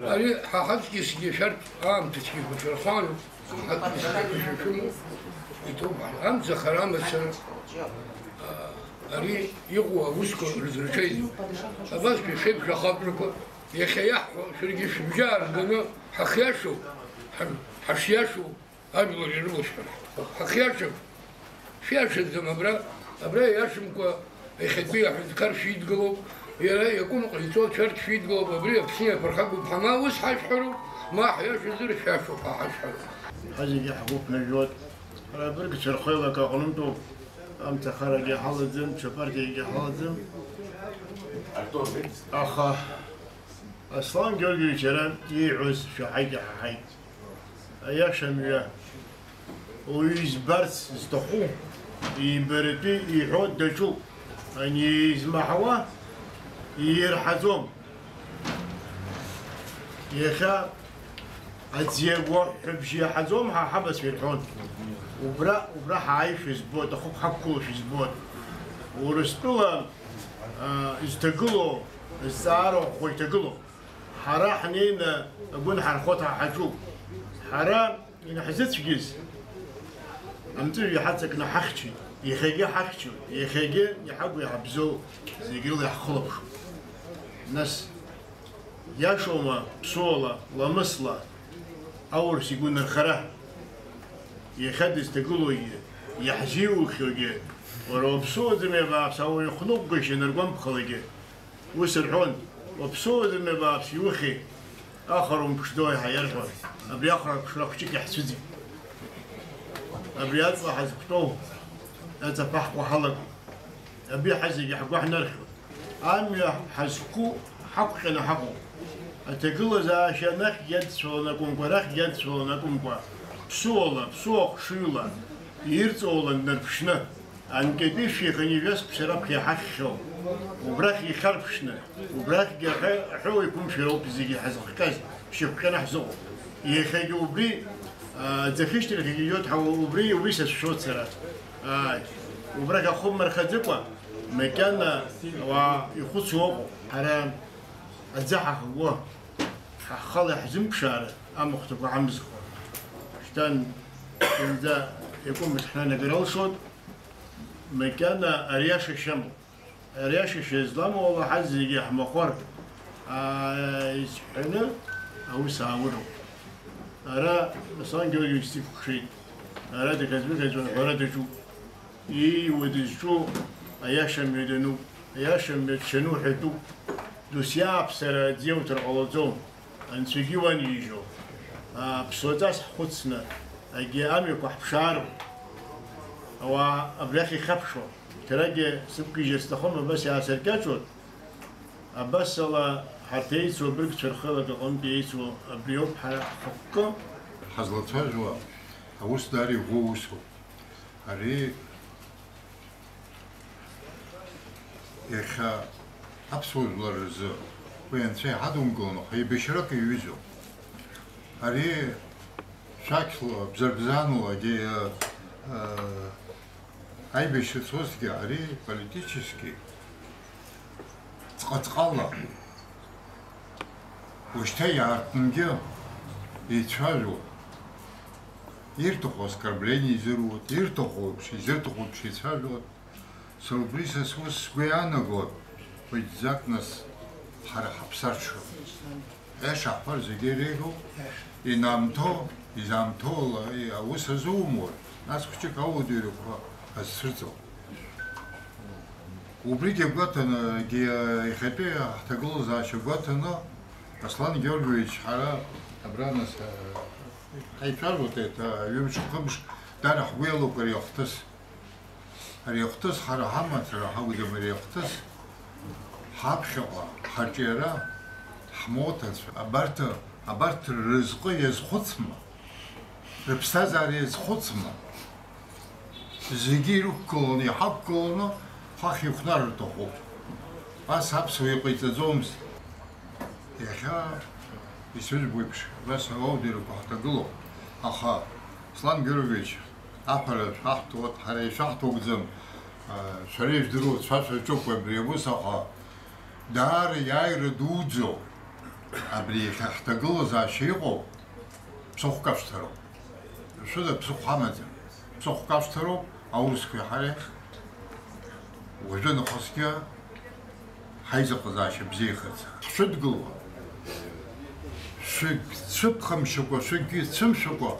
أنا حاحد يسجي شرط تسجي بشرخان حاحد يسجي شنو يتوب على أمس خرام السنة أري يقوى وسكو الزرشيد بس بيخيب شخاطركم يخيح شرقي شبجار دنا حخياشو حشياشو أجل يروش حخياشو فياش الزمبرة أبرا ياشمكو يخبيه حذكر شيد قلوب يكون قيتو شرط شيد قلوب أبرا بسيا فرحقو بحما وس حشحرو ما حياش الزر شاشو حشحرو حاجة حقوق نجود أنا برك شرخيلة كقلمتو أم تخرج حالزم شفرتي حالزم أخا أصلاً قال كلام يعوز شو حاجة حاجة أياشم يا ويزبرس استخو يبرتي يحود دشو أن يزمحوا يرحزهم يخا أتزيقوا حبشي حزهم حبس في الحون وبرا عايش في زبوت أخوك حكوا في زبوت ورسطولا استقلوا السعر خوي تقلوا حرا حنين أقول حرخوتها حشو حرا ينحزت جيز أمتر حتى كنا حختي يخيجي حختي يخيجي يحبوا يحبزوا زي قيل يحخلب ناس ياشوما بصولة لمصلة أورس يقولنا الخرا يخدس تقولوا يحجيو خيجي ورو بصود ما بابس أو يخنقش نرقم بخلجي وسرحون وبصود ما بابس يوخي آخرهم بشدوي حيرفع أبي آخر بشلوكشيك يحسدي أبي يطلع حزبتوه أتفح وحلق أبي حزق يحقو حنا نرخو أمي حزقو حقنا حقو أتقول إذا شنك يد سولناكم ورخ يد سولناكم بسولا بسوق شيلا يرتولا نرفشنا أن كديش يخني بس بسراب يحشو وبراك يخربشنا وبراك حو يكون شروب زي حزق كاز شوف كان حزق يخيجو بري زخيشت الخيجوت حو بري ويس الشوت سرا وبراك أخوم مرخزقوا مكان ويخوض سوق حرام الزحف هو خالي حزم بشارة أم أختك عمزخ شتان إذا يكون متحنا نقرأ صوت مكان أرياش الشمل أرياش الإسلام والله حز يجي حمقور يسحنا أو ساورو أرى مثلاً قال يستيق شيء أرى تكذب أرى تشو ودشو أياشم يدنو أياشم يتشنو حدو دوسياب سر ديوتر على أن سجيوان يجو بسوداس خدسنا أجي أمي كحبشارو أو أبلاخي خبشو تلاقي سبكي جستخون بس يا سركاتشو بس الله حتى يسوى برك شرخلة قمت يسوى أبريوب حقا حزلتها جوا أوس داري غوسو هري إخا أبسول لرزو وين شيء حدهم قونو هي بشرك يوزو هري شكل بزربزانو أجي أي بيشوفسكي هري политический تقطقلا وشتى يعرفنجي يتشالو يرتقو оскорбление зерут يرتقو بشي زرتقو بشي تشالو سوربريس سوس غيانا год ويزاك нас حرا حبسارشو ايش احفر زيجيريغو ينامتو يزامتو اوس زومور нас كچي كاو ديرو السرزو وبريكي بغاتنا يخبي تقول زاشو بغاتنا Аслан Георгиевич хара абранас хайфар вот это юмш хумш дар хвелу перехтас перехтас хара хамат хавда перехтас хабшва хачера хмотас абарт рызқы ез хуцма репсазар ез хуцма зигиру колони хаб колоно хахи хнар тохо ас хабсве қитазомс يا يسوي بويبش بس هو ديرو بحتقلو أخا أصلاً جروفيتش أحلى شحطوت حري شحطو قدام شريف درو شاف شوف بريبوس أخا دار ياير دوجو أبري احتاجوا ذا شيء بسوق كافترو شو ده بسوق حمد بسوق كافترو أورس في حاله وجدنا خصية حيز قزاش بزيخت شو تقول شو خم شو كي سم شو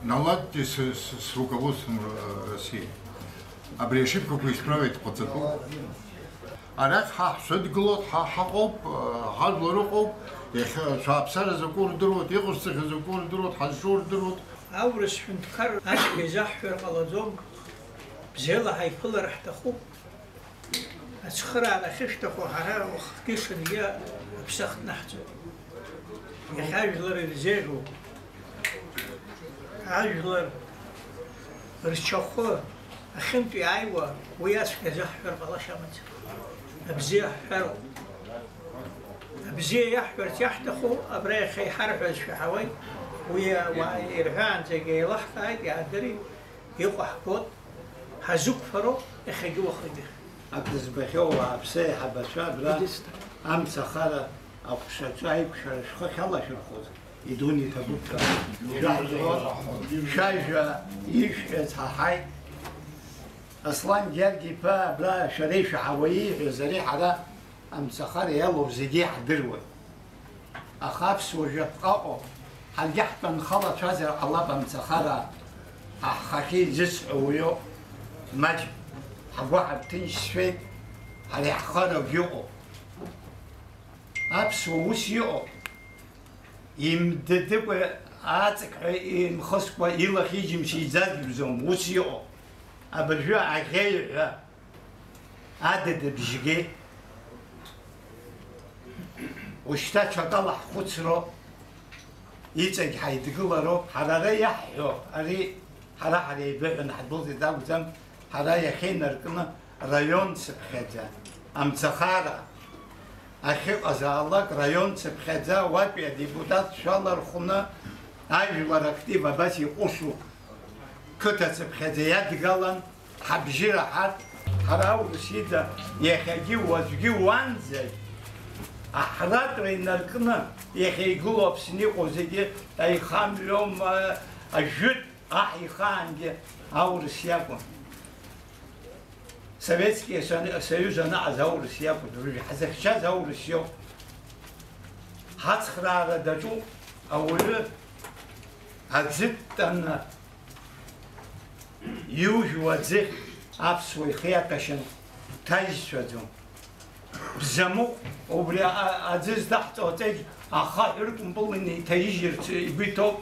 наладьте с руководством России. Абри ошибку исправить процедуру. Арах шедглот хахоп хазлорокоп шапсар закур дрот егорсах закур дрот хазшур дрот أورس فنتكر أشبه زحفر قلزوم بزيلا هيفل رح تخوب أسخر على خشتخو حرارة وخكيش الياء بسخت نحتو يحاج لر الزيرو عجلر رشخو أخنتي عيوة وياسك زحفر بلا شمت أبزي حفر أبزي يحفر تحتخو أبريخي حرفز في حوي ويا وإرهان زي لحظة يقدري يقح كود هزوك فرو يخجو خدي أبز بخيو أبسي حبشة بلا أمس خلا أبشة شاي بشرش خلا شرخوز يدوني تبوك شايجة يش إتحاي أصلاً جرجي با بلا شريش حويه زري على أمس خلا يلو بزيجي حدروه أخاف سوجت قاقو هل يحتن خلا شازر الله بمسخرة حكي جزء ويو مج حواحد تنشفيك هل يحخرة ويو أبس ووسيو يمددوا آتك مخصق وإلا خيجي مشي زاد بزوم وسيو أبرجوا عغير عدد بجيجي وشتا شطلح خسرو يتجي حيدقلرو حرارة يحيو أري حرارة يبيعن حدوث داوزم حرارة يخين ركنا ريون سبخجا أم تخارة أخي أزالك ريون سبخجا وابي ديبوتات شالله رخنا أجل ركتيبة بس يقصو كتا سبخجا يدقلن حبجيرة حد حراو رسيدة يخجي وزجي وانزي أحرات رينا الكنا يخي قلوب سنيقو زيجي أي خام لهم الجد أحي خان دي أورس يابو سويتسكي سيوز نعز أورس يابو دروجي حزك شاز أورس يو هاتخرار دجو أولو هتزد أن يوج وزيخ أبسوي خياتشن تايز شدهم بزمو وبري عزيز تحت أتيج أخاطركم بلني تيجي بيتو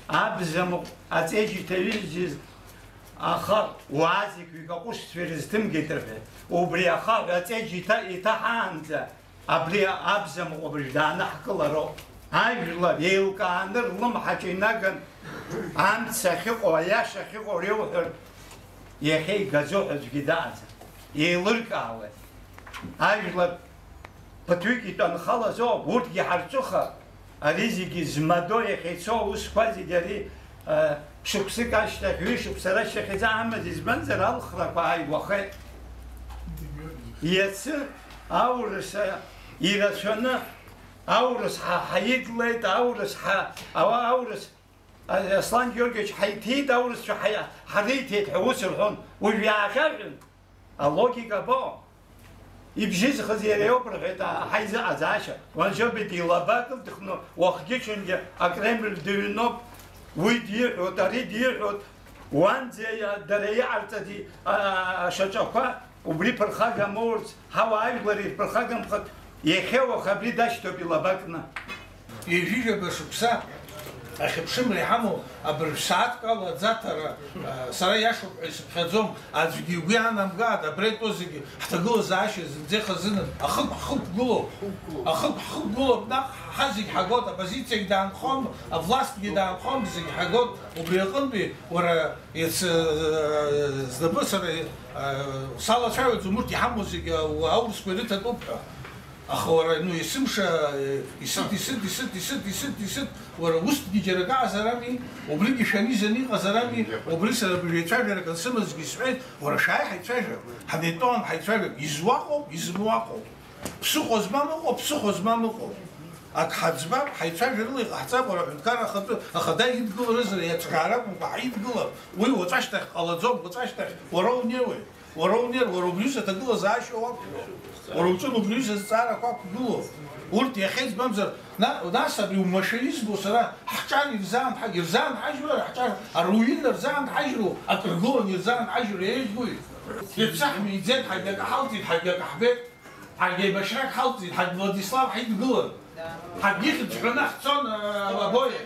أبزمو أتيجي تيجي أخا وعزك يقص في رزتم جترفه وبري أخا أتيجي يتحانز أبري أبزمو وبرجدان حكلرو هايجلا يلقاندر لم حكيناكن عند سخيق ويا سخيق وريوهر يخي غزو أجداد يلقاوه هايجلا بتويكي تنخلصو بورتي حرشوخا أريزيكي زمادو يخيصو وسكوازي داري شوكسك أشتاك ويشوك سراش يخيزا عمد إزبنزر الخرق وهاي وخي يتسر أورس يرسونا أورس حيقلت أورس أورس أصلاً جورجيش حيتيد أورس حريتيد حوس الحون ويعاكرن اللوكيكا بو يبجيز خزيري وبرغيتا حيز عزاشا وانشو بدي لاباكل تخنو وخجيشن أكرم الدينوب ويديرو تريديرو وانزي دري عرتدي شجاكا وبري برخاغا مورس هواي بري برخاغا مخد يخيو خبري داشتو بلاباكنا يجيجا بشبسا أخبشم ريحمو أبرسات قال زاتر سراياشو خزوم أزجي ويانا مقاد أبريتوزجي حتى قلو زاشي زي خزنن أخب قلو بناق حزق حقوت أبزيت يقدان خون أفلاست يقدان خون زي حقوت وبريقن بي ورا يتس زدبسر صالة شاوي زمرتي حمو زي وأول سكويريتا توبها أخوارا إنه يسمشا يسد ورا وسط جرقع زرامي وبريجي شاني زنيقة زرامي وبريسا بيتفاجر كان سمز جسمين ورا شاي حيتفاجر حديتون حيتفاجر يزواقو بسوق زمامقو ак ҳаӡбап, ҳаицәажәарыла иҟаҳҵап, уара аҳәынҭқар ахада идгыларызар иацәкаарак ҳаидгылап, уи уаҵәашьҭахь ҟалаӡом, уаҵәашьҭахь уара унеиуеит, уара убриус аҭагылазаашьа уақәгылоуп, уара уҿын убриус азҵаарақәа ақәгылоуп. Урҭ иахьа избамзар, нас абри умашәа избо сара ҳҿар ирзаанҳажьуа, ҳҿар аруина рзаанҳажьру, акргылан ирзаанҳажьру еиӷьуеит. Иԥсаҳми иӡеит, ҳагьи акы ҳалҵит, ҳагьи акы ҳбеит, ҳагьи еибашьрак ҳалҵит, ҳагьи Владислав ҳидгылан, ҳагьи хыҵҳәаны ҳцон абоиа.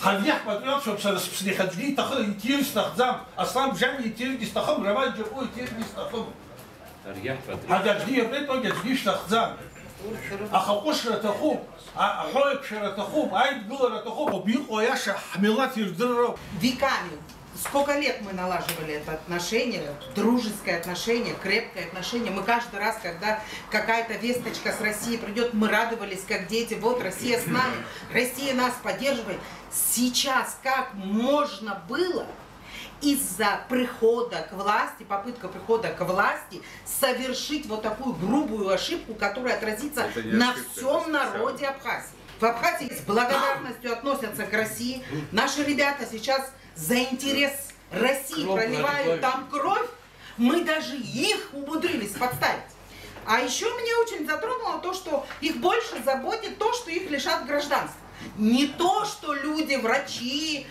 Ҳагьи ҳпатриотцәоуп, сара сыԥсны иҭахы иҭир сҭахӡам, Аслан Бжьани иҭиргьы сҭахым, Роман Џьапуа иҭиргьы сҭахым. Ҳагьи аӡәгьы иабеит, ҳагьи аӡәгьы ишҭахӡам. Аха ҟәышра аҭахуп, аҳәоиԥшьара аҭахуп, аидгылара аҭахуп, иҟоу аиаша ҳмилаҭ ирдырроуп. Веками. Сколько лет мы налаживали это отношение, дружеское отношение, крепкое отношение. Мы каждый раз, когда какая-то весточка с России придет, мы радовались, как дети. Вот Россия с нами, Россия нас поддерживает. Сейчас как можно было из-за прихода к власти, попытка прихода к власти, совершить вот такую грубую ошибку, которая отразится на всем народе Абхазии. В Абхазии с благодарностью относятся к России. Наши ребята сейчас за интерес России проливают там кровь. Мы даже их умудрились подставить. А еще меня очень затронуло то, что их больше заботит то, что их лишат гражданства. Не то, что люди, врачи,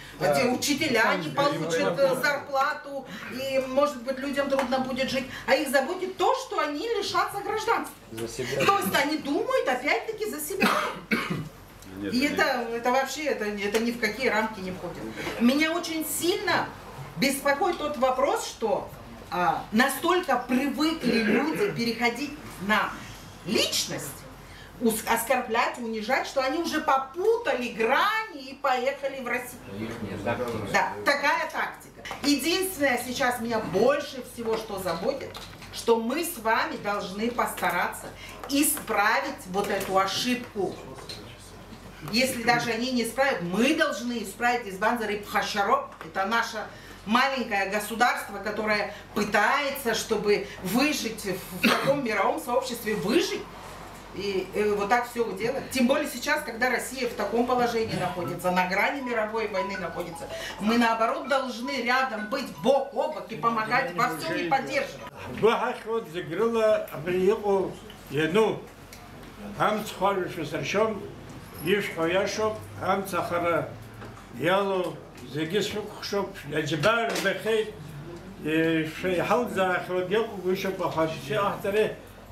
учителя не получат зарплату, и, может быть, людям трудно будет жить, а их заботит то, что они лишатся гражданства. То есть они думают, опять-таки, за себя. И это вообще, это ни в какие рамки не входит. Меня очень сильно беспокоит тот вопрос, что настолько привыкли люди переходить на личность, оскорблять, унижать, что они уже попутали грани и поехали в Россию. Да, такая тактика. Единственное сейчас меня больше всего что заботит, что мы с вами должны постараться исправить вот эту ошибку. Если даже они не исправят, мы должны исправить Избанзар и Пхашароп. Это наше маленькое государство, которое пытается, чтобы выжить в таком мировом сообществе, выжить. И вот так все делать. Тем более сейчас, когда Россия в таком положении находится, на грани мировой войны находится, мы наоборот должны рядом быть бок о бок и помогать во всем и поддерживать.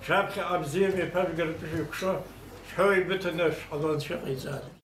شابخ أبزيمي فرقر بشوكشو شوي بتنش حضان شقي زاد